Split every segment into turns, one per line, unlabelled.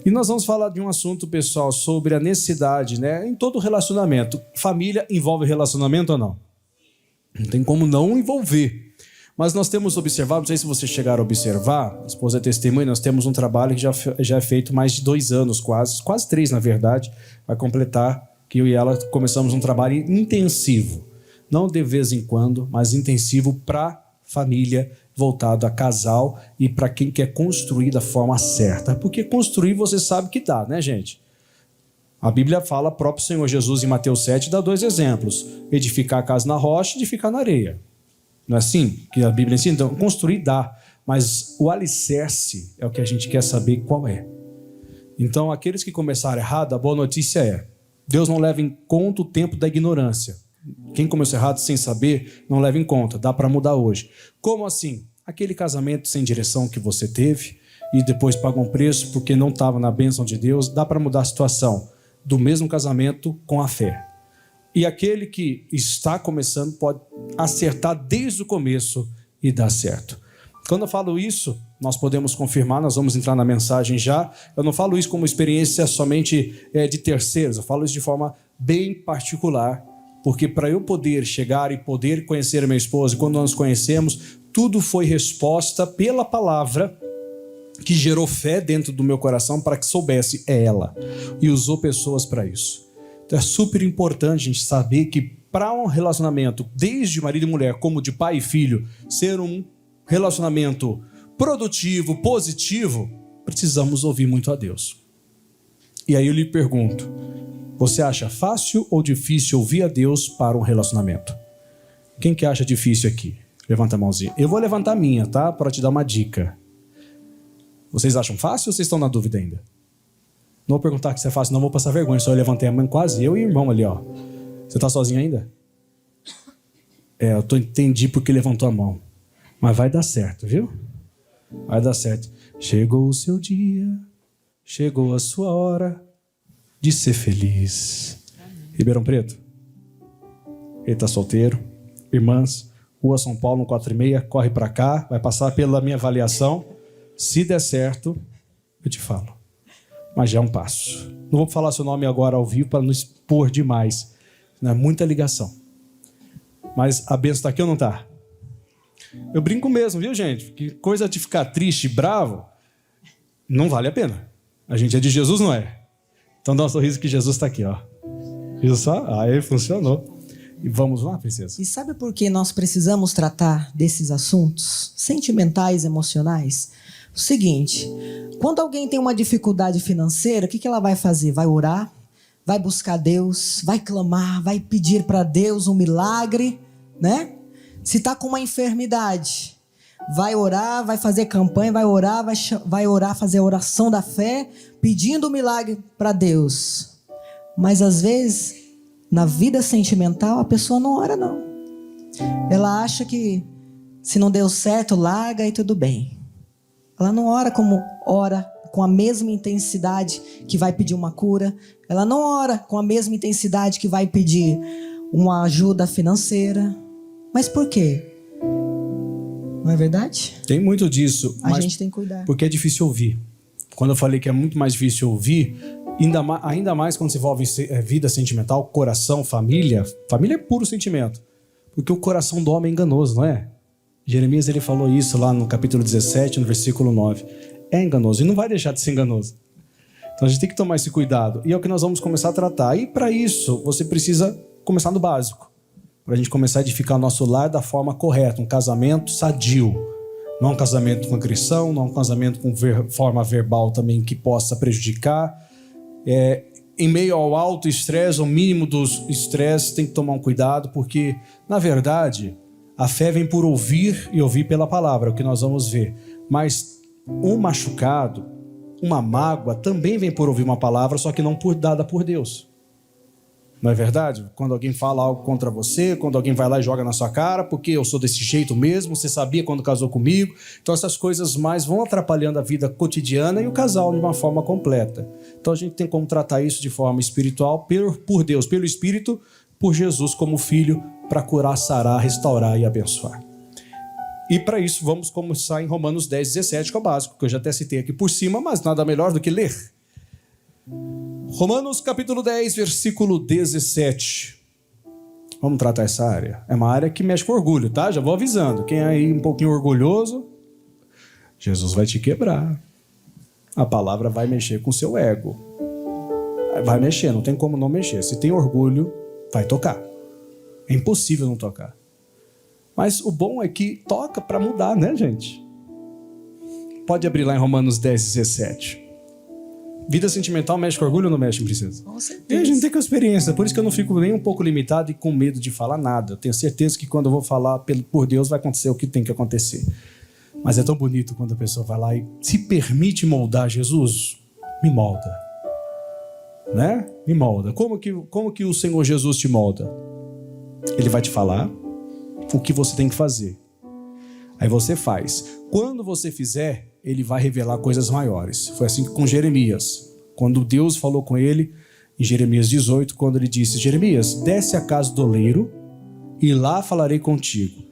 E nós vamos falar de um assunto, pessoal, sobre a necessidade, né? Em todo relacionamento. Família envolve relacionamento ou não? Não tem como não envolver. Mas nós temos observado, não sei se vocês chegaram a observar, a esposa é testemunha, nós temos um trabalho que já é feito mais de 2 anos, quase 3, na verdade, vai completar, que eu e ela começamos um trabalho intensivo. Não de vez em quando, mas intensivo para família, voltado a casal e para quem quer construir da forma certa. Porque construir você sabe que dá, né, gente? A Bíblia fala, próprio Senhor Jesus em Mateus 7 dá 2 exemplos. Edificar a casa na rocha e edificar na areia. Não é assim que a Bíblia ensina? Então, construir dá, mas o alicerce é o que a gente quer saber qual é. Então, aqueles que começaram errado, a boa notícia é, Deus não leva em conta o tempo da ignorância. Quem começou errado sem saber, não leva em conta, dá para mudar hoje. Como assim? Aquele casamento sem direção que você teve e depois pagou um preço porque não estava na bênção de Deus, dá para mudar a situação do mesmo casamento com a fé. E aquele que está começando pode acertar desde o começo e dar certo. Quando eu falo isso, nós podemos confirmar, nós vamos entrar na mensagem já. Eu não falo isso como experiência somente de terceiros, eu falo isso de forma bem particular, porque para eu poder chegar e poder conhecer a minha esposa, e quando nós nos conhecemos, tudo foi resposta pela palavra que gerou fé dentro do meu coração para que soubesse ela, e usou pessoas para isso. Então é super importante a gente saber que para um relacionamento, desde marido e mulher, como de pai e filho, ser um relacionamento produtivo, positivo, precisamos ouvir muito a Deus. E aí eu lhe pergunto, você acha fácil ou difícil ouvir a Deus para um relacionamento? Quem que acha difícil aqui? Levanta a mãozinha. Eu vou levantar a minha, tá? Para te dar uma dica. Vocês acham fácil ou vocês estão na dúvida ainda? Não vou perguntar que se é fácil, não vou passar vergonha. Só eu levantei a mão, quase eu e o irmão ali, ó. Você tá sozinho ainda? Eu entendi porque levantou a mão. Mas vai dar certo, viu? Vai dar certo. Chegou o seu dia, chegou a sua hora de ser feliz. Ribeirão Preto? Ele tá solteiro. Irmãs, Rua São Paulo, no 4,6, corre para cá, vai passar pela minha avaliação. Se der certo, eu te falo. Mas já é um passo. Não vou falar seu nome agora ao vivo para não expor demais. Não é muita ligação. Mas a bênção está aqui ou não está? Eu brinco mesmo, viu, gente? Que coisa de ficar triste e bravo não vale a pena. A gente é de Jesus, não é? Então dá um sorriso que Jesus está aqui, ó. Viu só? Aí funcionou. E vamos lá, princesa.
E sabe por que nós precisamos tratar desses assuntos sentimentais, emocionais? O seguinte, quando alguém tem uma dificuldade financeira, o que ela vai fazer? Vai orar, vai buscar Deus, vai clamar, vai pedir para Deus um milagre, né? Se está com uma enfermidade, vai orar, vai fazer campanha, vai orar, fazer a oração da fé, pedindo um milagre para Deus. Mas às vezes, na vida sentimental, a pessoa não ora não. Ela acha que se não deu certo, larga e tudo bem. Ela não ora como ora com a mesma intensidade que vai pedir uma cura. Ela não ora com a mesma intensidade que vai pedir uma ajuda financeira. Mas por quê? Não é verdade?
Tem muito disso.
A gente tem que cuidar.
Porque é difícil ouvir. Quando eu falei que é muito mais difícil ouvir, ainda mais quando se envolve vida sentimental, coração, família. Família é puro sentimento. Porque o coração do homem é enganoso, não é? Jeremias ele falou isso lá no capítulo 17, no versículo 9. É enganoso e não vai deixar de ser enganoso. Então a gente tem que tomar esse cuidado. E é o que nós vamos começar a tratar. E para isso, você precisa começar no básico. Para a gente começar a edificar o nosso lar da forma correta. Um casamento sadio. Não um casamento com agressão, não um casamento com forma verbal também que possa prejudicar. Em meio ao alto estresse, o mínimo dos estresse, tem que tomar um cuidado, porque, na verdade, a fé vem por ouvir e ouvir pela palavra, é o que nós vamos ver. Mas um machucado, uma mágoa, também vem por ouvir uma palavra, só que não dada por Deus. Não é verdade? Quando alguém fala algo contra você, quando alguém vai lá e joga na sua cara, porque eu sou desse jeito mesmo, você sabia quando casou comigo. Então essas coisas mais vão atrapalhando a vida cotidiana e o casal de uma forma completa. Então a gente tem como tratar isso de forma espiritual, por Deus, pelo Espírito, por Jesus como Filho, para curar, sarar, restaurar e abençoar. E para isso vamos começar em Romanos 10, 17, que é o básico, que eu já até citei aqui por cima, mas nada melhor do que ler. Romanos capítulo 10, versículo 17. Vamos tratar essa área. É uma área que mexe com orgulho, tá? Já vou avisando. Quem é aí um pouquinho orgulhoso, Jesus vai te quebrar. A palavra vai mexer com o seu ego. Vai mexer, não tem como não mexer. Se tem orgulho, vai tocar. É impossível não tocar. Mas o bom é que toca para mudar, né, gente? Pode abrir lá em Romanos 10, 17. Vida sentimental mexe com orgulho ou não mexe, princesa?
Com certeza.
E a gente tem com experiência, por isso que eu não fico nem um pouco limitado e com medo de falar nada. Eu tenho certeza que quando eu vou falar por Deus vai acontecer o que tem que acontecer. Mas é tão bonito quando a pessoa vai lá e se permite moldar. Jesus, me molda. Né? Me molda. Como que o Senhor Jesus te molda? Ele vai te falar o que você tem que fazer. Aí você faz. Quando você fizer, ele vai revelar coisas maiores. Foi assim com Jeremias. Quando Deus falou com ele, em Jeremias 18, quando ele disse: Jeremias, desce à casa do oleiro e lá falarei contigo.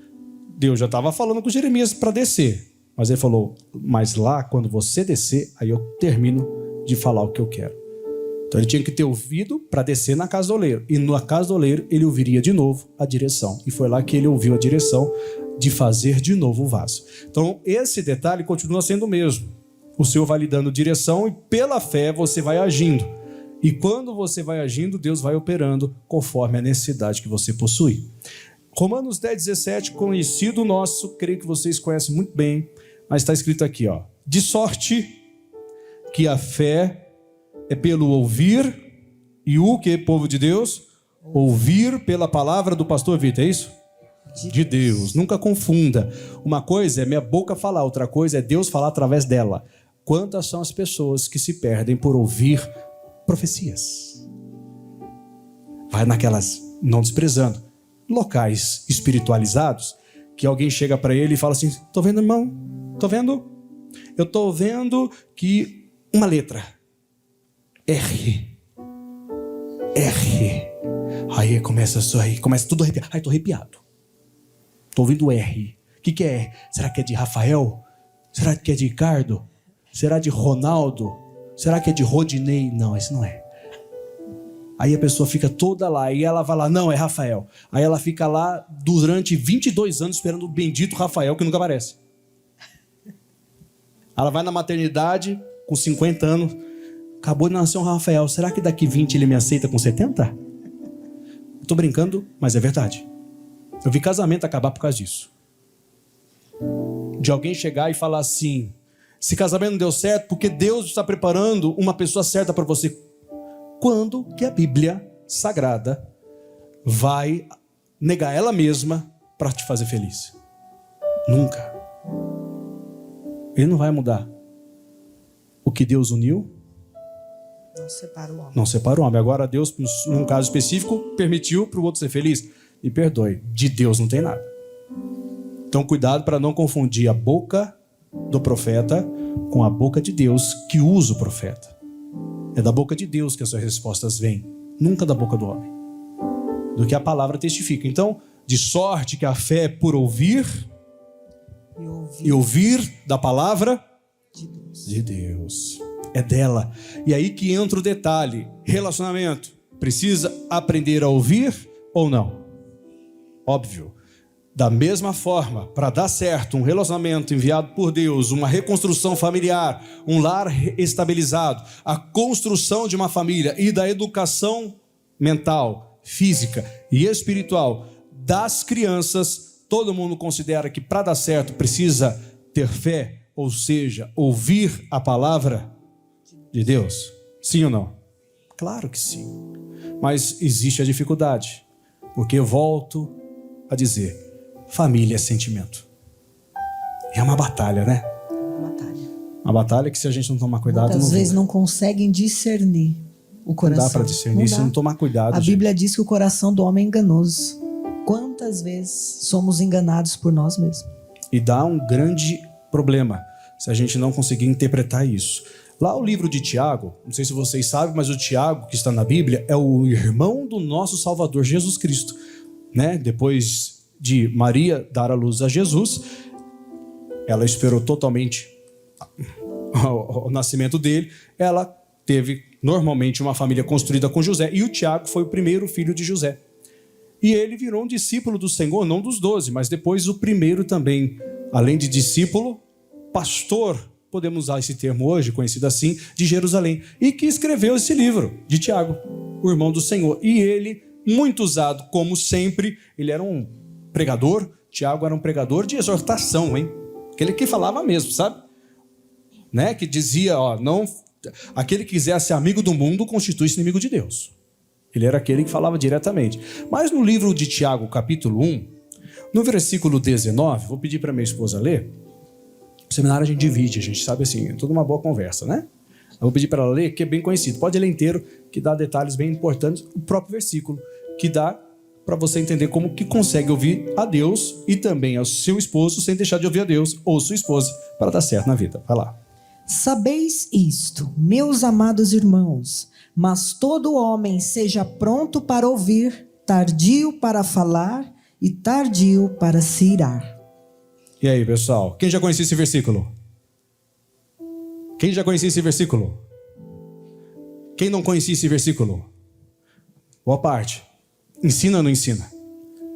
Deus já estava falando com Jeremias para descer. Mas ele falou: mas lá, quando você descer, aí eu termino de falar o que eu quero. Então ele tinha que ter ouvido para descer na casa do oleiro. E na casa do oleiro ele ouviria de novo a direção. E foi lá que ele ouviu a direção de fazer de novo o vaso. Então esse detalhe continua sendo o mesmo. O Senhor vai lhe dando direção e pela fé você vai agindo. E quando você vai agindo, Deus vai operando conforme a necessidade que você possui. Romanos 10, 17, conhecido nosso, creio que vocês conhecem muito bem, mas está escrito aqui, ó: de sorte que a fé é pelo ouvir, e o que, povo de Deus? Ouvir pela palavra do pastor Vitor, é isso? De Deus. Nunca confunda. Uma coisa é minha boca falar, outra coisa é Deus falar através dela. Quantas são as pessoas que se perdem por ouvir profecias? Vai naquelas, não desprezando, locais espiritualizados, que alguém chega para ele e fala assim: tô vendo, irmão? Tô vendo? Eu tô vendo que uma letra R. Aí começa isso aí, começa tudo arrepiado. Ai, tô arrepiado. Tô ouvindo R. O que é R? Será que é de Rafael? Será que é de Ricardo? Será de Ronaldo? Será que é de Rodinei? Não, esse não é. Aí a pessoa fica toda lá e ela vai lá: não, é Rafael. Aí ela fica lá durante 22 anos esperando o bendito Rafael que nunca aparece. Ela vai na maternidade com 50 anos. Acabou de nascer um Rafael. Será que daqui 20 ele me aceita com 70? Tô brincando, mas é verdade. Eu vi casamento acabar por causa disso. De alguém chegar e falar assim: esse casamento não deu certo porque Deus está preparando uma pessoa certa para você. Quando que a Bíblia Sagrada vai negar ela mesma para te fazer feliz? Nunca. Ele não vai mudar. O que Deus uniu,
não separa o homem.
Não separa o homem. Agora Deus, num caso específico, permitiu para o outro ser feliz. Me perdoe, de Deus não tem nada. Então cuidado para não confundir a boca do profeta com a boca de Deus que usa o profeta. É da boca de Deus que as suas respostas vêm, nunca da boca do homem. Do que a palavra testifica. Então, de sorte que a fé é por ouvir e ouvir da palavra de Deus. É dela. E aí que entra o detalhe: relacionamento. Precisa aprender a ouvir ou não? Óbvio. Da mesma forma, para dar certo um relacionamento enviado por Deus, uma reconstrução familiar, um lar estabilizado, a construção de uma família e da educação mental, física e espiritual das crianças, todo mundo considera que para dar certo precisa ter fé, ou seja, ouvir a palavra de Deus. Sim ou não? Claro que sim. Mas existe a dificuldade, porque eu volto a dizer: família é sentimento. É uma batalha, né?
Uma batalha.
Uma batalha que, se a gente não tomar cuidado,
muitas vezes não conseguem discernir o coração.
Não dá para discernir se não tomar cuidado.
A Bíblia diz que o coração do homem é enganoso. Quantas vezes somos enganados por nós mesmos?
E dá um grande problema se a gente não conseguir interpretar isso. Lá o livro de Tiago, não sei se vocês sabem, mas o Tiago que está na Bíblia é o irmão do nosso Salvador Jesus Cristo, né? Depois de Maria dar à luz a Jesus, ela esperou totalmente o nascimento dele, ela teve normalmente uma família construída com José, e o Tiago foi o primeiro filho de José. E ele virou um discípulo do Senhor, não dos 12, mas depois o primeiro também, além de discípulo, pastor, podemos usar esse termo hoje, conhecido assim, de Jerusalém, e que escreveu esse livro de Tiago, o irmão do Senhor. E ele, muito usado, como sempre, ele era um pregador. Tiago era um pregador de exortação, hein? Aquele que falava mesmo, sabe? Né? Que dizia, ó, não, aquele que quiser ser amigo do mundo constitui-se inimigo de Deus. Ele era aquele que falava diretamente. Mas no livro de Tiago, capítulo 1, no versículo 19, vou pedir para minha esposa ler. No seminário a gente divide, a gente sabe assim, é toda uma boa conversa, né? Eu vou pedir para ela ler, que é bem conhecido. Pode ler inteiro, que dá detalhes bem importantes. O próprio versículo, que dá para você entender como que consegue ouvir a Deus e também ao seu esposo, sem deixar de ouvir a Deus ou sua esposa, para dar certo na vida. Vai lá.
Sabeis isto, meus amados irmãos, mas todo homem seja pronto para ouvir, tardio para falar e tardio para se irar.
E aí, pessoal? Quem já conhecia esse versículo? Quem já conhecia esse versículo? Quem não conhecia esse versículo? Boa parte. Ensina ou não ensina?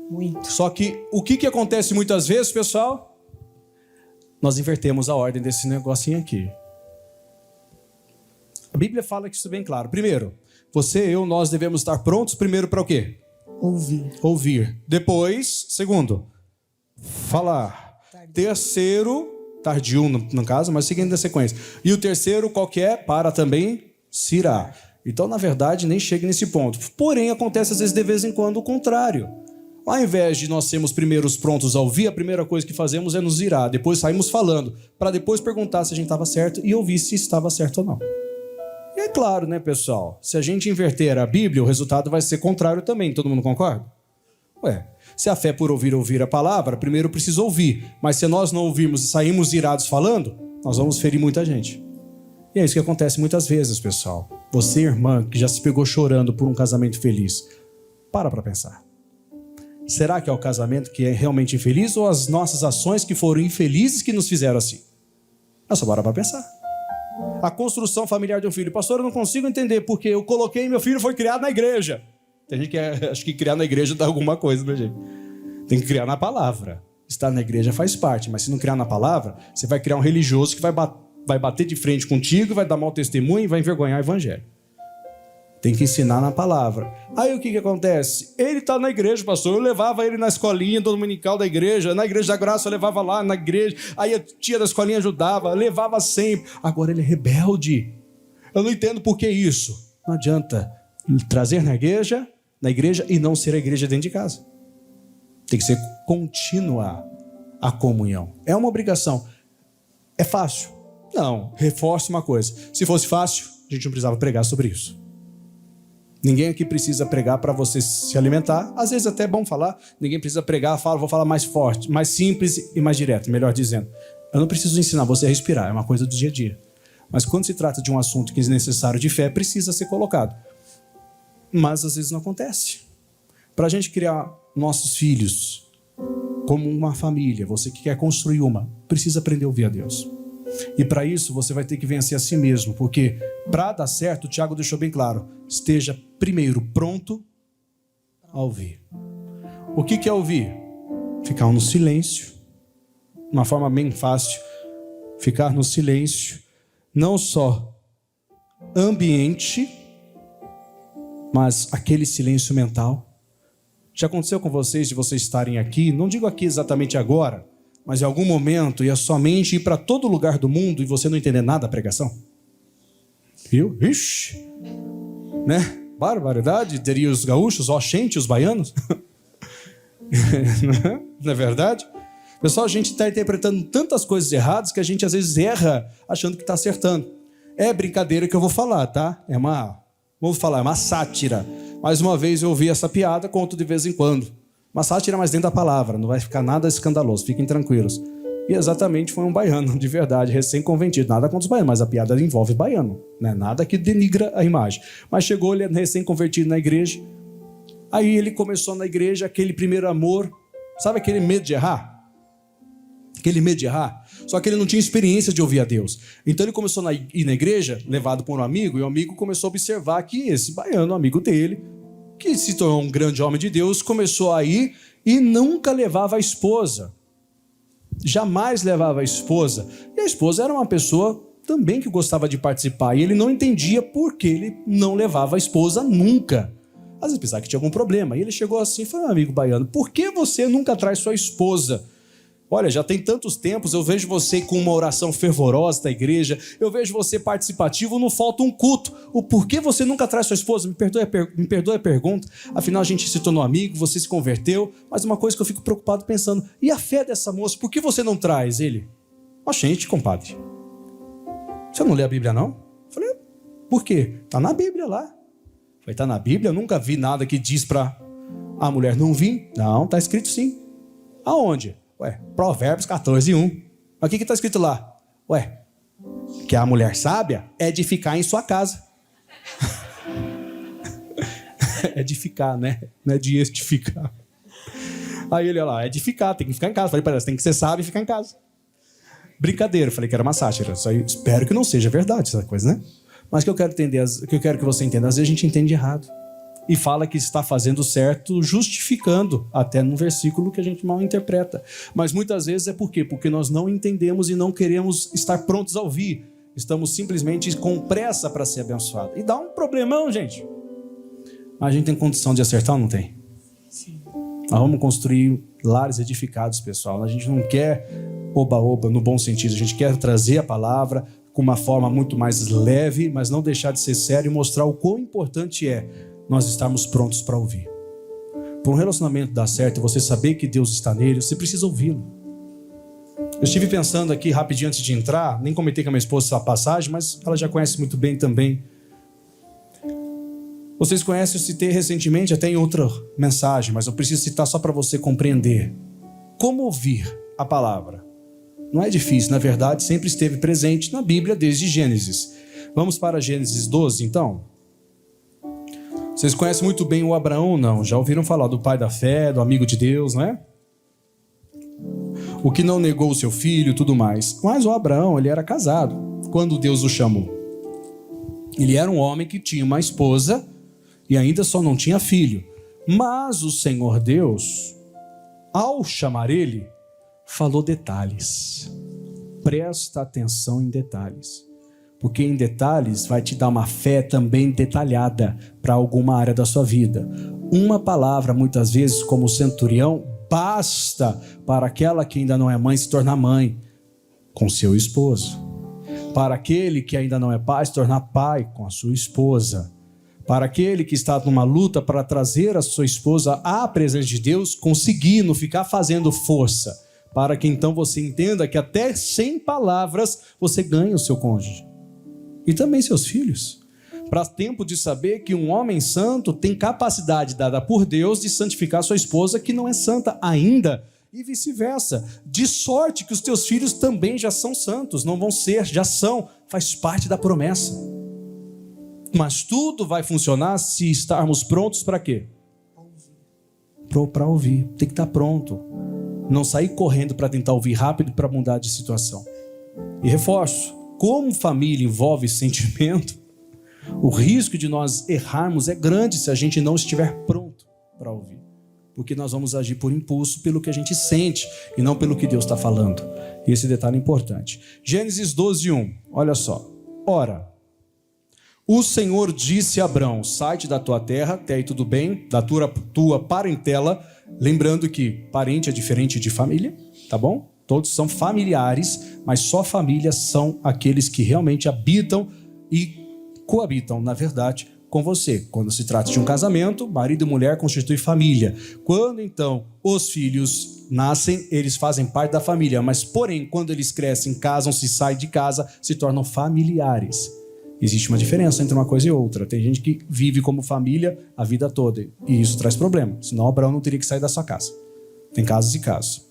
Muito.
Só que o que acontece muitas vezes, pessoal? Nós invertemos a ordem desse negocinho aqui. A Bíblia fala que isso é bem claro. Primeiro, você, eu, nós devemos estar prontos primeiro para o quê? Ouvir. Depois, segundo, falar. Terceiro, tardio no caso, mas seguindo a sequência. E o terceiro, qual que é? Para também se irar. Então, na verdade, nem chega nesse ponto. Porém, acontece às vezes de vez em quando o contrário. Ao invés de nós sermos primeiros prontos a ouvir, a primeira coisa que fazemos é nos irar. Depois saímos falando, para depois perguntar se a gente estava certo e ouvir se estava certo ou não. E é claro, né, pessoal? Se a gente inverter a Bíblia, o resultado vai ser contrário também. Todo mundo concorda? Ué, se a fé é por ouvir a palavra, primeiro precisa ouvir. Mas se nós não ouvirmos e saímos irados falando, nós vamos ferir muita gente. E é isso que acontece muitas vezes, pessoal. Você, irmã, que já se pegou chorando por um casamento feliz, para pensar. Será que é o casamento que é realmente infeliz ou as nossas ações que foram infelizes que nos fizeram assim? É só para pensar. A construção familiar de um filho. Pastor, eu não consigo entender porque eu coloquei meu filho foi criado na igreja. Tem gente que acha que criar na igreja dá alguma coisa, né, gente? Tem que criar na palavra. Estar na igreja faz parte, mas se não criar na palavra, você vai criar um religioso que vai bater de frente contigo, vai dar mau testemunho e vai envergonhar o evangelho. Tem que ensinar na palavra. Aí o que acontece? Ele está na igreja, pastor. Eu levava ele na escolinha dominical da igreja. Na igreja da graça eu levava lá na igreja. Aí a tia da escolinha ajudava, levava sempre. Agora ele é rebelde. Eu não entendo por que isso. Não adianta trazer na igreja e não ser a igreja dentro de casa. Tem que ser contínua a comunhão. É uma obrigação. É fácil? Não. Reforce uma coisa. Se fosse fácil, a gente não precisava pregar sobre isso. Ninguém aqui precisa pregar para você se alimentar. Às vezes até é bom falar. Ninguém precisa pregar, vou falar mais forte, mais simples e mais direto, melhor dizendo. Eu não preciso ensinar você a respirar, é uma coisa do dia a dia. Mas quando se trata de um assunto que é necessário de fé, precisa ser colocado. Mas às vezes não acontece. Para a gente criar nossos filhos como uma família, você que quer construir uma, precisa aprender a ouvir a Deus. E para isso você vai ter que vencer a si mesmo, porque para dar certo, o Tiago deixou bem claro, esteja primeiro pronto a ouvir. O que é ouvir? Ficar no silêncio, uma forma bem fácil, ficar no silêncio, não só ambiente, mas aquele silêncio mental. Já aconteceu com vocês de vocês estarem aqui, não digo aqui exatamente agora, mas em algum momento ia sua mente ir para todo lugar do mundo e você não entender nada da pregação? Viu? Ixi! Né? Barbaridade, teria os gaúchos, oxente, os baianos. Não é verdade? Pessoal, a gente está interpretando tantas coisas erradas que a gente às vezes erra achando que está acertando. É brincadeira que eu vou falar, tá? É uma sátira. Mais uma vez eu ouvi essa piada, conto de vez em quando. Uma sátira, mas dentro da palavra, não vai ficar nada escandaloso, fiquem tranquilos. E exatamente foi um baiano, de verdade, recém-convertido. Nada contra os baianos, mas a piada envolve baiano, né? Nada que denigra a imagem. Mas chegou ele recém-convertido na igreja, aí ele começou na igreja aquele primeiro amor, sabe aquele medo de errar? aquele medo de errar. Só que ele não tinha experiência de ouvir a Deus. Então ele começou a ir na igreja, levado por um amigo, e o amigo começou a observar que esse baiano, amigo dele, que se tornou um grande homem de Deus, começou a ir e nunca levava a esposa. Jamais levava a esposa. E a esposa era uma pessoa também que gostava de participar. E ele não entendia por que ele não levava a esposa nunca. Às vezes pensava que tinha algum problema. E ele chegou assim e falou: amigo baiano, por que você nunca traz sua esposa? Olha, já tem tantos tempos, eu vejo você com uma oração fervorosa da igreja, eu vejo você participativo, não falta um culto. O porquê você nunca traz sua esposa? Me perdoe a pergunta, afinal a gente se tornou amigo, você se converteu, mas uma coisa que eu fico preocupado pensando, e a fé dessa moça, por que você não traz ele? Ó, gente, compadre, você não lê a Bíblia não? Eu falei, por quê? Tá na Bíblia lá. Eu falei, tá na Bíblia? Eu nunca vi nada que diz pra a mulher não vir. Não, tá escrito sim. Aonde? Ué, Provérbios 14:1. Mas o que está escrito lá? Ué, que a mulher sábia é edificar em sua casa. Edificar, né? Não é de edificar. Aí ele, olha lá, edificar, tem que ficar em casa. Falei para ela, tem que ser sábio e ficar em casa. Brincadeira, falei que era uma sátira. Só espero que não seja verdade essa coisa, né? Mas o que eu quero entender, o que eu quero que você entenda, às vezes a gente entende errado. E fala que está fazendo certo, justificando, até num versículo que a gente mal interpreta. Mas muitas vezes é por quê? Porque nós não entendemos e não queremos estar prontos a ouvir. Estamos simplesmente com pressa para ser abençoados. E dá um problemão, gente. Mas a gente tem condição de acertar ou não tem? Sim. Nós vamos construir lares edificados, pessoal. A gente não quer oba-oba no bom sentido. A gente quer trazer a palavra com uma forma muito mais leve, mas não deixar de ser sério e mostrar o quão importante é nós estarmos prontos para ouvir. Para um relacionamento dar certo e você saber que Deus está nele, você precisa ouvi-lo. Eu estive pensando aqui rapidinho antes de entrar, nem comentei com a minha esposa essa passagem, mas ela já conhece muito bem também. Vocês conhecem, eu citei recentemente até em outra mensagem, mas eu preciso citar só para você compreender. Como ouvir a palavra? Não é difícil, na verdade, sempre esteve presente na Bíblia desde Gênesis. Vamos para Gênesis 12, então? Vocês conhecem muito bem o Abraão, não? Já ouviram falar do pai da fé, do amigo de Deus, não é? O que não negou o seu filho e tudo mais. Mas o Abraão, ele era casado quando Deus o chamou. Ele era um homem que tinha uma esposa e ainda só não tinha filho. Mas o Senhor Deus, ao chamar ele, falou detalhes. Presta atenção em detalhes. Porque em detalhes vai te dar uma fé também detalhada para alguma área da sua vida. Uma palavra, muitas vezes, como o centurião, basta para aquela que ainda não é mãe se tornar mãe com seu esposo. Para aquele que ainda não é pai se tornar pai com a sua esposa. Para aquele que está numa luta para trazer a sua esposa à presença de Deus, conseguir não ficar fazendo força. Para que então você entenda que até sem palavras você ganha o seu cônjuge. E também seus filhos. Para tempo de saber que um homem santo tem capacidade dada por Deus de santificar sua esposa que não é santa ainda. E vice-versa. De sorte que os teus filhos também já são santos. Não vão ser, já são. Faz parte da promessa. Mas tudo vai funcionar se estarmos prontos para quê? Para ouvir. Tem que estar pronto. Não sair correndo para tentar ouvir rápido para mudar de situação. E reforço. Como família envolve sentimento, o risco de nós errarmos é grande se a gente não estiver pronto para ouvir. Porque nós vamos agir por impulso, pelo que a gente sente, e não pelo que Deus está falando. E esse detalhe é importante. Gênesis 12:1, olha só. Ora, o Senhor disse a Abrão, sai-te da tua terra, até aí tudo bem, da tua parentela, lembrando que parente é diferente de família, tá bom? Todos são familiares, mas só famílias são aqueles que realmente habitam e coabitam, na verdade, com você. Quando se trata de um casamento, marido e mulher constituem família. Quando, então, os filhos nascem, eles fazem parte da família. Mas, porém, quando eles crescem, casam-se, saem de casa, se tornam familiares. Existe uma diferença entre uma coisa e outra. Tem gente que vive como família a vida toda. E isso traz problema. Senão, Abraão não teria que sair da sua casa. Tem casos e casos.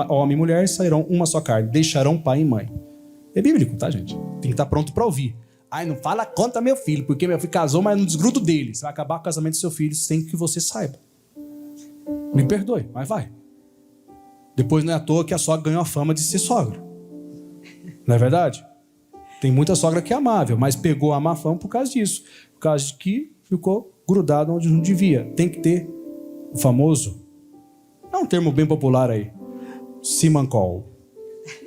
Homem e mulher sairão uma só carne, deixarão pai e mãe. É bíblico, tá, gente? Tem que estar pronto para ouvir. Ai, não fala contra meu filho, porque meu filho casou, mas não desgrudo dele. Você vai acabar com o casamento do seu filho sem que você saiba. Me perdoe, mas vai. Depois não é à toa que a sogra ganhou a fama de ser sogra. Não é verdade? Tem muita sogra que é amável, mas pegou a má fama por causa disso. Por causa de que ficou grudado onde não devia. Tem que ter o famoso, é um termo bem popular aí, simancol.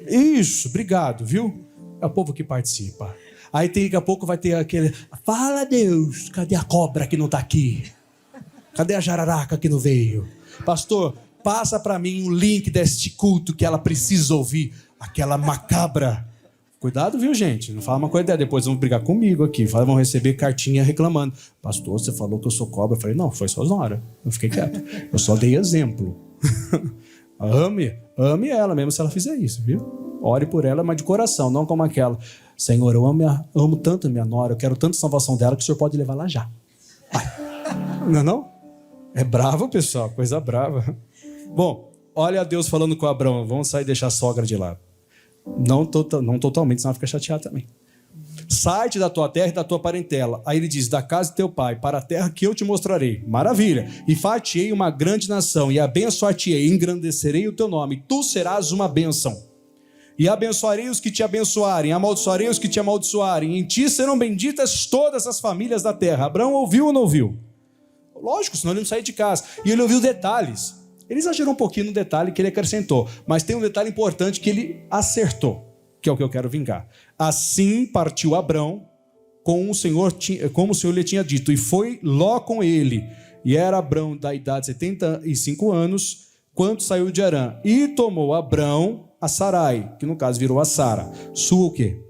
Isso, obrigado, viu? É o povo que participa. Aí daqui a pouco vai ter aquele, fala Deus, cadê a cobra que não está aqui? Cadê a jararaca que não veio? Pastor, passa para mim o link deste culto que ela precisa ouvir. Aquela macabra. Cuidado, viu, gente? Não fala uma coisa dela. Depois vão brigar comigo aqui. Vão receber cartinha reclamando. Pastor, você falou que eu sou cobra. Eu falei, não, foi só na hora. Eu fiquei quieto. Eu só dei exemplo. Ame ela mesmo se ela fizer isso, viu? Ore por ela, mas de coração, não como aquela. Senhor, eu amo tanto a minha nora, eu quero tanto a salvação dela que o senhor pode levar lá já. Vai. Não é não? É bravo, pessoal, coisa brava. Bom, olha Deus falando com Abraão. Vamos sair e deixar a sogra de lado. Não totalmente, senão fica chateado também. Sai-te da tua terra e da tua parentela. Aí ele diz, da casa de teu pai, para a terra que eu te mostrarei. Maravilha. E far-te-ei uma grande nação, e abençoar-te-ei, e engrandecerei o teu nome. Tu serás uma bênção. E abençoarei os que te abençoarem, amaldiçoarei os que te amaldiçoarem. Em ti serão benditas todas as famílias da terra. Abraão ouviu ou não ouviu? Lógico, senão ele não saía de casa. E ele ouviu detalhes. Ele exagerou um pouquinho no detalhe que ele acrescentou. Mas tem um detalhe importante que ele acertou, que é o que eu quero vingar. Assim partiu Abrão, como o Senhor lhe tinha dito, e foi Ló com ele. E era Abrão da idade de 75 anos, quando saiu de Harã. E tomou Abrão a Sarai, que no caso virou a Sara, sua o quê?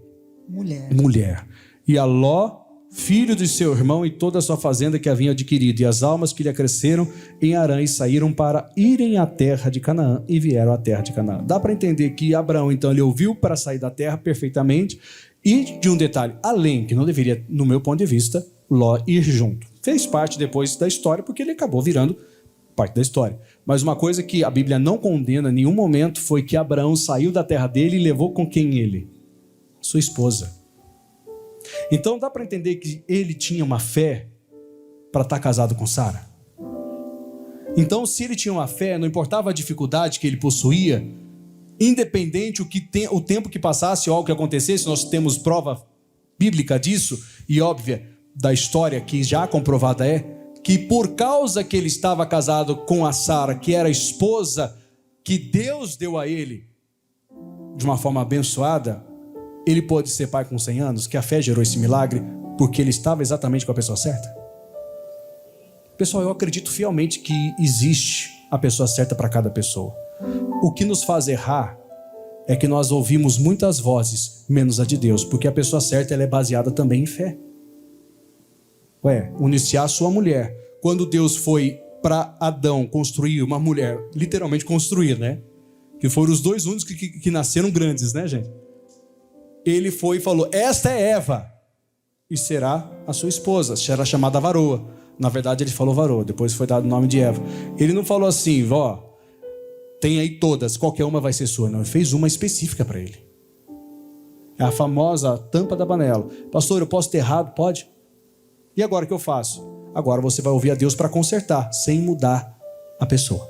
Mulher. E a Ló, filho de seu irmão, e toda a sua fazenda que havia adquirido, e as almas que lhe acresceram em Harã, e saíram para irem à terra de Canaã, e vieram à terra de Canaã. Dá para entender que Abraão, então, ele ouviu para sair da terra perfeitamente, e de um detalhe, além, que não deveria, no meu ponto de vista, Ló ir junto. Fez parte depois da história, porque ele acabou virando parte da história. Mas uma coisa que a Bíblia não condena em nenhum momento foi que Abraão saiu da terra dele e levou com quem ele? Sua esposa. Então dá para entender que ele tinha uma fé para estar casado com Sara. Então, se ele tinha uma fé, não importava a dificuldade que ele possuía, independente o tempo que passasse ou algo que acontecesse, nós temos prova bíblica disso e óbvia da história que já comprovada é que por causa que ele estava casado com a Sara, que era a esposa que Deus deu a ele de uma forma abençoada, ele pôde ser pai com 100 anos, que a fé gerou esse milagre, porque ele estava exatamente com a pessoa certa? Pessoal, eu acredito fielmente que existe a pessoa certa para cada pessoa. O que nos faz errar é que nós ouvimos muitas vozes, menos a de Deus, porque a pessoa certa ela é baseada também em fé. Uniciar sua mulher. Quando Deus foi para Adão construir uma mulher, literalmente construir, né? Que foram os dois únicos que nasceram grandes, né, gente? Ele foi e falou, esta é Eva, e será a sua esposa, será chamada varoa. Na verdade ele falou varoa, depois foi dado o nome de Eva. Ele não falou assim, tem aí todas, qualquer uma vai ser sua. Não, ele fez uma específica para ele. É a famosa tampa da panela. Pastor, eu posso ter errado? Pode. E agora o que eu faço? Agora você vai ouvir a Deus para consertar, sem mudar a pessoa.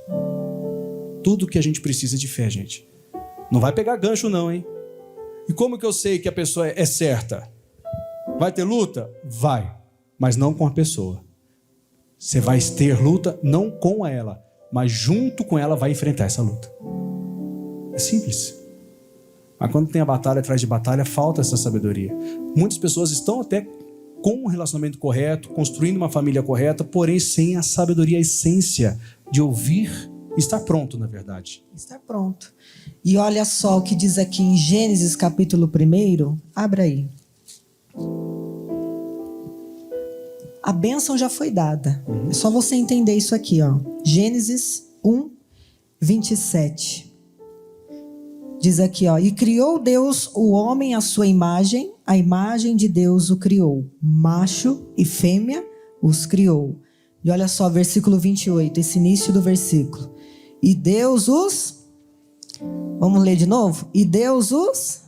Tudo que a gente precisa de fé, gente. Não vai pegar gancho não, hein? E como que eu sei que a pessoa é certa? Vai ter luta? Vai, mas não com a pessoa. Você vai ter luta não com ela, mas junto com ela vai enfrentar essa luta. É simples. Mas quando tem a batalha atrás de batalha, falta essa sabedoria. Muitas pessoas estão até com um relacionamento correto, construindo uma família correta, porém sem a sabedoria, a essência de ouvir e estar pronto, na verdade.
Estar pronto. E olha só o que diz aqui em Gênesis capítulo 1, abra aí. A bênção já foi dada. É só você entender isso aqui, ó. Gênesis 1, 27. Diz aqui, ó. E criou Deus o homem à sua imagem, a imagem de Deus o criou. Macho e fêmea os criou. E olha só, versículo 28, esse início do versículo. E Deus os... Vamos ler de novo? E Deus os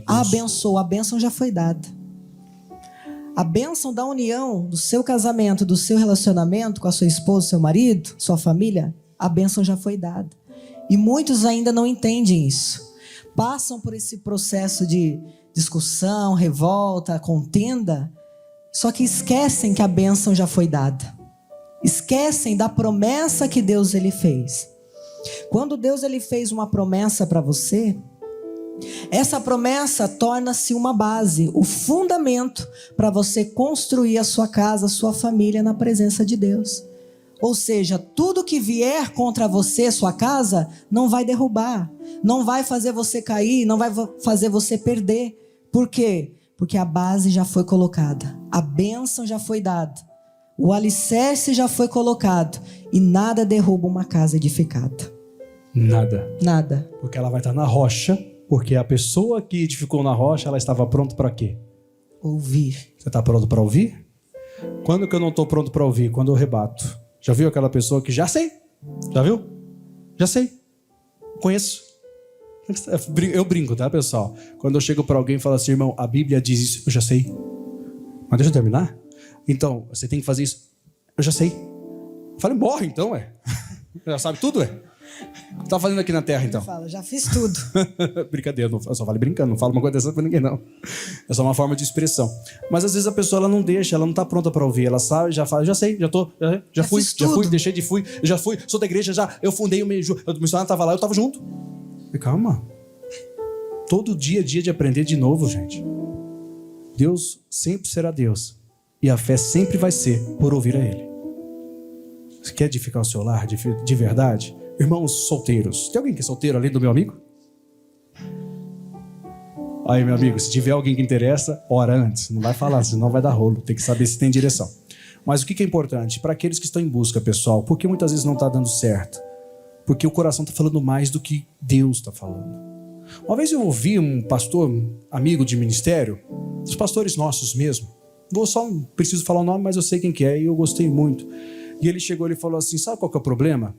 abençoou. A bênção já foi dada. A bênção da união, do seu casamento, do seu relacionamento com a sua esposa, seu marido, sua família, a bênção já foi dada. E muitos ainda não entendem isso. Passam por esse processo de discussão, revolta, contenda, só que esquecem que a bênção já foi dada. Esquecem da promessa que Deus ele fez. Quando Deus ele fez uma promessa para você, essa promessa torna-se uma base, o fundamento para você construir a sua casa, a sua família na presença de Deus. Ou seja, tudo que vier contra você, sua casa, não vai derrubar, não vai fazer você cair, não vai fazer você perder. Por quê? Porque a base já foi colocada, a bênção já foi dada, o alicerce já foi colocado e nada derruba uma casa edificada.
Nada.
Nada.
Porque ela vai estar na rocha, porque a pessoa que edificou na rocha, ela estava pronta para quê?
Ouvir.
Você está pronto para ouvir? Quando que eu não estou pronto para ouvir? Quando eu rebato. Já viu aquela pessoa que já sei? Já viu? Já sei. Conheço. Eu brinco, tá, pessoal? Quando eu chego para alguém e falo assim, irmão, a Bíblia diz isso, eu já sei. Mas deixa eu terminar. Então, você tem que fazer isso. Eu já sei. Eu falei, morre então, ué. Já sabe tudo, ué. O que tá fazendo aqui na terra, então?
Fala, já fiz tudo.
Brincadeira, eu só falei brincando, não falo uma coisa dessa pra ninguém, não. É só uma forma de expressão. Mas às vezes a pessoa ela não deixa, ela não tá pronta pra ouvir. Ela sabe, já fala, já sei, já fui, deixei de fui, já fui, sou da igreja, já, eu fundei o missionário tava lá, eu tava junto. E calma. Todo dia é dia de aprender de novo, gente. Deus sempre será Deus. E a fé sempre vai ser por ouvir a Ele. Você quer edificar o seu lar de verdade? Irmãos solteiros. Tem alguém que é solteiro além do meu amigo? Aí, meu amigo, se tiver alguém que interessa, ora antes. Não vai falar, senão vai dar rolo. Tem que saber se tem direção. Mas o que é importante? Para aqueles que estão em busca, pessoal, porque muitas vezes não está dando certo? Porque o coração está falando mais do que Deus está falando. Uma vez eu ouvi um pastor, amigo de ministério, dos pastores nossos mesmo. Preciso falar o nome, mas eu sei quem que é e eu gostei muito. E ele chegou e falou assim, sabe qual que é o problema?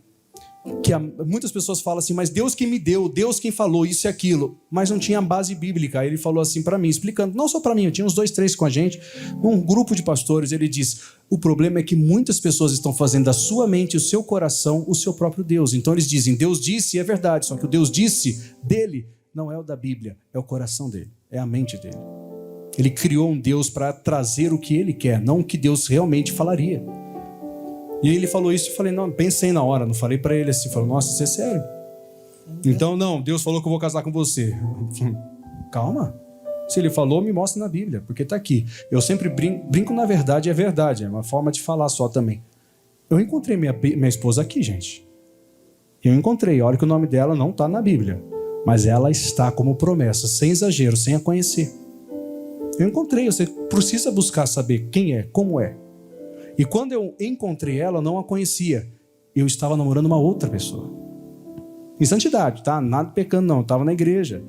Que muitas pessoas falam assim, mas Deus quem me deu, Deus quem falou isso e aquilo, mas não tinha base bíblica. Aí ele falou assim para mim, explicando, não só para mim, eu tinha uns 2, 3 com a gente, um grupo de pastores. Ele diz, o problema é que muitas pessoas estão fazendo da sua mente, o seu coração, o seu próprio Deus. Então eles dizem, Deus disse e é verdade, só que o Deus disse dele não é o da Bíblia, é o coração dele, é a mente dele. Ele criou um Deus para trazer o que ele quer, não o que Deus realmente falaria. E aí ele falou isso e falei, não, pensei na hora, não falei pra ele assim, falei, nossa, isso é sério. Então, não, Deus falou que eu vou casar com você. Calma. Se ele falou, me mostra na Bíblia, porque tá aqui. Eu sempre brinco na verdade, é verdade, é uma forma de falar só também. Eu encontrei minha esposa aqui, gente. Eu encontrei, olha que o nome dela não tá na Bíblia, mas ela está como promessa, sem exagero, sem a conhecer. Eu encontrei, você precisa buscar saber quem é, como é. E quando eu encontrei ela, eu não a conhecia. Eu estava namorando uma outra pessoa. Em santidade, tá? Nada pecando não, eu estava na igreja.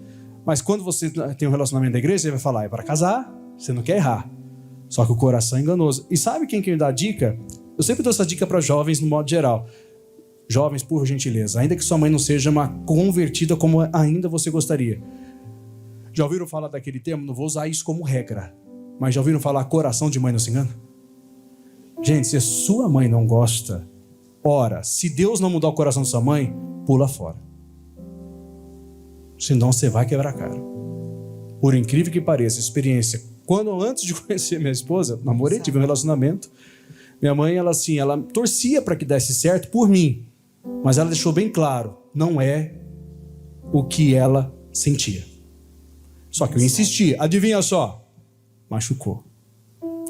Mas quando você tem um relacionamento da igreja, você vai falar, é para casar, você não quer errar. Só que o coração é enganoso. E sabe quem que me dá a dica? Eu sempre dou essa dica para jovens no modo geral. Jovens, por gentileza, ainda que sua mãe não seja uma convertida como ainda você gostaria. Já ouviram falar daquele termo? Não vou usar isso como regra. Mas já ouviram falar coração de mãe não se engana? Gente, se a sua mãe não gosta, ora, se Deus não mudar o coração da sua mãe, pula fora. Senão você vai quebrar a cara. Por incrível que pareça, experiência. Antes de conhecer minha esposa, namorei, tive um relacionamento. Minha mãe, ela torcia para que desse certo por mim. Mas ela deixou bem claro, não é o que ela sentia. Só que eu insisti, adivinha só, machucou.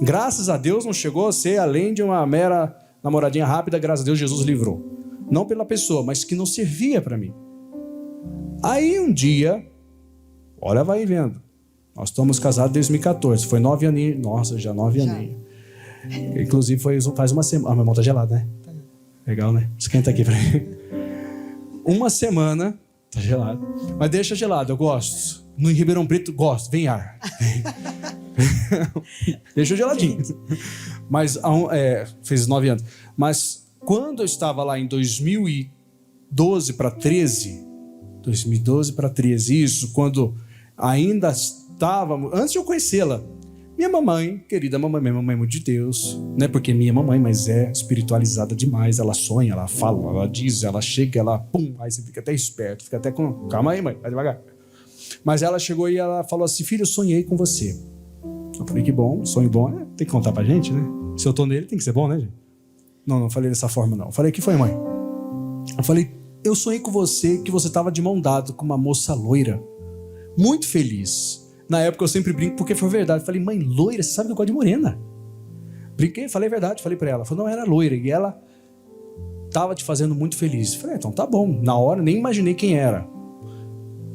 Graças a Deus não chegou a ser além de uma mera namoradinha rápida, graças a Deus Jesus livrou. Não pela pessoa, mas que não servia para mim. Aí um dia, olha, vai vendo. Nós estamos casados desde 2014, foi 9 aninhos. Nossa, já 9 aninhos. Inclusive faz uma semana. Ah, meu irmão tá gelado, né? Legal, né? Esquenta aqui pra mim. Uma semana, tá gelado. Mas deixa gelado, eu gosto. No Ribeirão Preto, gosto, vem ar. Deixa geladinho. Mas fez 9 anos. Mas quando eu estava lá em 2012 para 13, isso, quando ainda estava, antes de eu conhecê-la, Minha mamãe, querida mamãe, minha mamãe é muito de Deus, não é porque minha mamãe, mas é espiritualizada demais. Ela sonha, ela fala, ela diz, ela chega, ela pum, aí você fica até esperto, fica até com... Calma aí, mãe, vai devagar. Mas ela chegou e ela falou assim, filho, eu sonhei com você. Eu falei, que bom, sonho bom, tem que contar pra gente, né? Se eu tô nele, tem que ser bom, né, gente? Não falei dessa forma, não. Eu falei, que foi, mãe? Eu falei, eu sonhei com você, que você tava de mão dada com uma moça loira, muito feliz. Na época eu sempre brinco porque foi verdade. Eu falei, mãe, loira, você sabe que eu gosto de morena. Brinquei, falei a verdade, falei pra ela. Falei, não, era loira. E ela tava te fazendo muito feliz. Eu falei, então tá bom. Na hora nem imaginei quem era.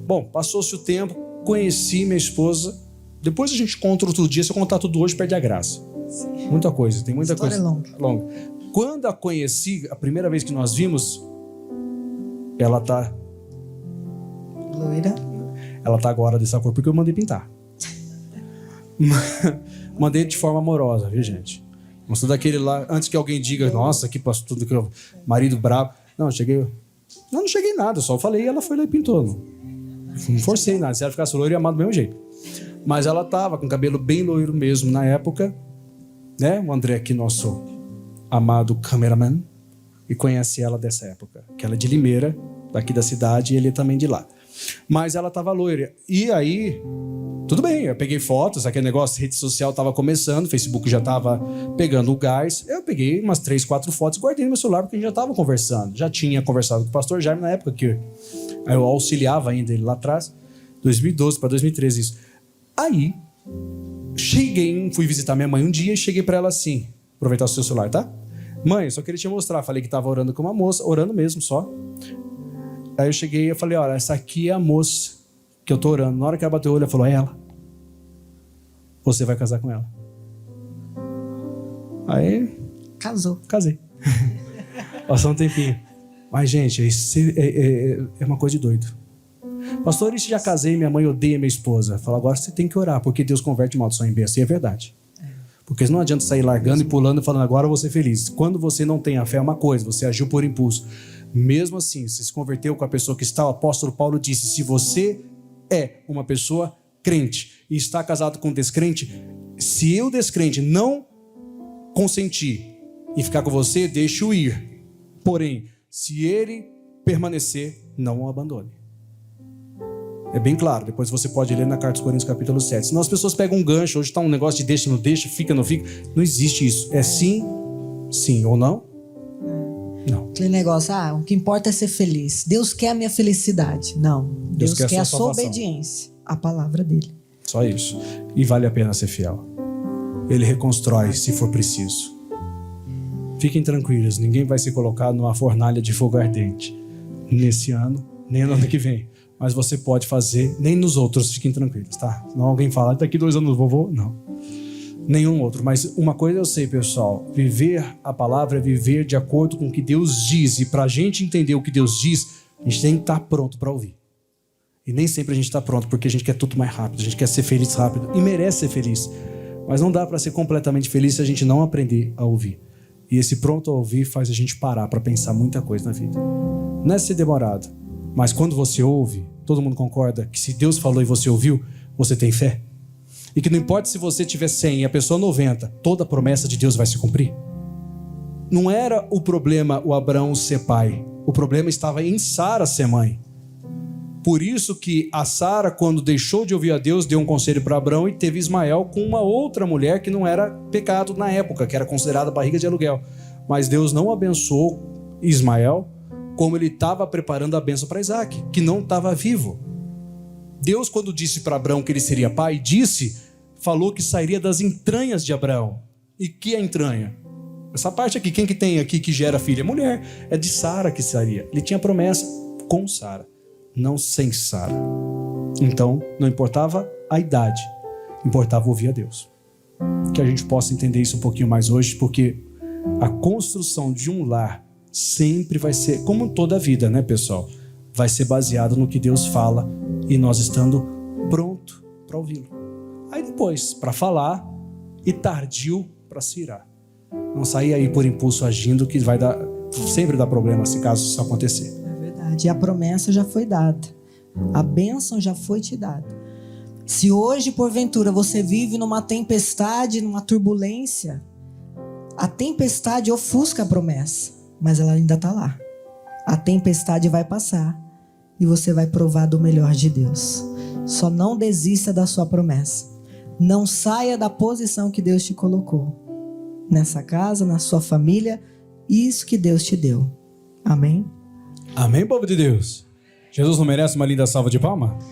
Bom, passou-se o tempo, conheci minha esposa. Depois a gente conta outro dia. Se eu contar tudo hoje, perde a graça. Sim. Muita coisa, tem muita
História
coisa.
longa.
Quando a conheci, a primeira vez que nós vimos, ela tá...
Loira.
Ela tá agora dessa cor porque eu mandei pintar. Mandei de forma amorosa, viu, gente? Não sou daquele lá, antes que alguém diga, nossa, que pastor, que marido bravo. Não, eu cheguei... Não cheguei nada, só falei e ela foi lá e pintou. Não forcei nada, se ela ficasse loira, ia amar do mesmo jeito. Mas ela tava com cabelo bem loiro mesmo na época, né? O André aqui, nosso amado cameraman, e conhece ela dessa época, que ela é de Limeira, daqui da cidade, e ele é também de lá. Mas ela tava loira. E aí, tudo bem, eu peguei fotos, aquele negócio, rede social tava começando, o Facebook já tava pegando o gás. Eu peguei umas 3, 4 fotos, guardei no meu celular porque a gente já tava conversando. Já tinha conversado com o pastor Jaime na época que eu auxiliava ainda ele lá atrás, 2012 para 2013 isso. Aí, fui visitar minha mãe um dia e cheguei para ela assim, aproveitar o seu celular, tá? Mãe, eu só queria te mostrar, falei que tava orando com uma moça, orando mesmo só. Aí eu cheguei e falei, olha, essa aqui é a moça que eu tô orando. Na hora que ela bateu o olho, ela falou, é ela. Você vai casar com ela. Aí... Casei. Passou um tempinho. Mas, gente, isso é uma coisa de doido. Pastor, isso já casei, minha mãe odeia minha esposa. Fala, agora você tem que orar, porque Deus converte maldição em bênção. E é verdade. Porque não adianta sair largando e pulando e falando, agora eu vou ser feliz. Quando você não tem a fé é uma coisa, você agiu por impulso. Mesmo assim, você se converteu com a pessoa que está, o apóstolo Paulo disse, se você é uma pessoa crente e está casado com um descrente, se o descrente não consentir em ficar com você, deixe-o ir. Porém, se ele permanecer, não o abandone. É bem claro, depois você pode ler na Carta aos Coríntios capítulo 7. Senão as pessoas pegam um gancho, hoje está um negócio de deixa, não deixa, fica, não fica. Não existe isso. É sim, sim ou não? Não.
Aquele negócio, o que importa é ser feliz. Deus quer a minha felicidade. Não. Deus quer a sua obediência à palavra dele.
Só isso. E vale a pena ser fiel. Ele reconstrói se for preciso. Fiquem tranquilos, ninguém vai ser colocado numa fornalha de fogo ardente nesse ano, nem no ano que vem. Mas você pode fazer, nem nos outros, fiquem tranquilos, tá? Não alguém fala, daqui 2 anos vovô, não. Nenhum outro. Mas uma coisa eu sei, pessoal, viver a palavra é viver de acordo com o que Deus diz. E para a gente entender o que Deus diz, a gente tem que estar pronto para ouvir. E nem sempre a gente está pronto, porque a gente quer tudo mais rápido, a gente quer ser feliz rápido e merece ser feliz. Mas não dá para ser completamente feliz se a gente não aprender a ouvir. E esse pronto a ouvir faz a gente parar para pensar muita coisa na vida. Não é ser demorado, mas quando você ouve, todo mundo concorda que se Deus falou e você ouviu, você tem fé? E que não importa se você tiver 100 e a pessoa 90, toda a promessa de Deus vai se cumprir? Não era o problema o Abraão ser pai. O problema estava em Sara ser mãe. Por isso que a Sara, quando deixou de ouvir a Deus, deu um conselho para Abraão e teve Ismael com uma outra mulher que não era pecado na época, que era considerada barriga de aluguel. Mas Deus não abençoou Ismael como ele estava preparando a bênção para Isaac, que não estava vivo. Deus, quando disse para Abraão que ele seria pai, falou que sairia das entranhas de Abraão. E que é entranha? Essa parte aqui, quem que tem aqui que gera filha? Mulher. É de Sara que sairia. Ele tinha promessa com Sara, não sem Sara. Então, não importava a idade, importava ouvir a Deus. Que a gente possa entender isso um pouquinho mais hoje, porque a construção de um lar sempre vai ser, como toda a vida, né, pessoal? Vai ser baseado no que Deus fala e nós estando pronto para ouvi-lo. Aí depois, para falar e tardio para se irar. Não sair aí por impulso agindo, que vai sempre dar problema se caso isso acontecer.
É verdade. E a promessa já foi dada. A bênção já foi te dada. Se hoje, porventura, você vive numa tempestade, numa turbulência, a tempestade ofusca a promessa, mas ela ainda está lá. A tempestade vai passar e você vai provar do melhor de Deus. Só não desista da sua promessa. Não saia da posição que Deus te colocou. Nessa casa, na sua família, isso que Deus te deu. Amém?
Amém, povo de Deus? Jesus não merece uma linda salva de palmas?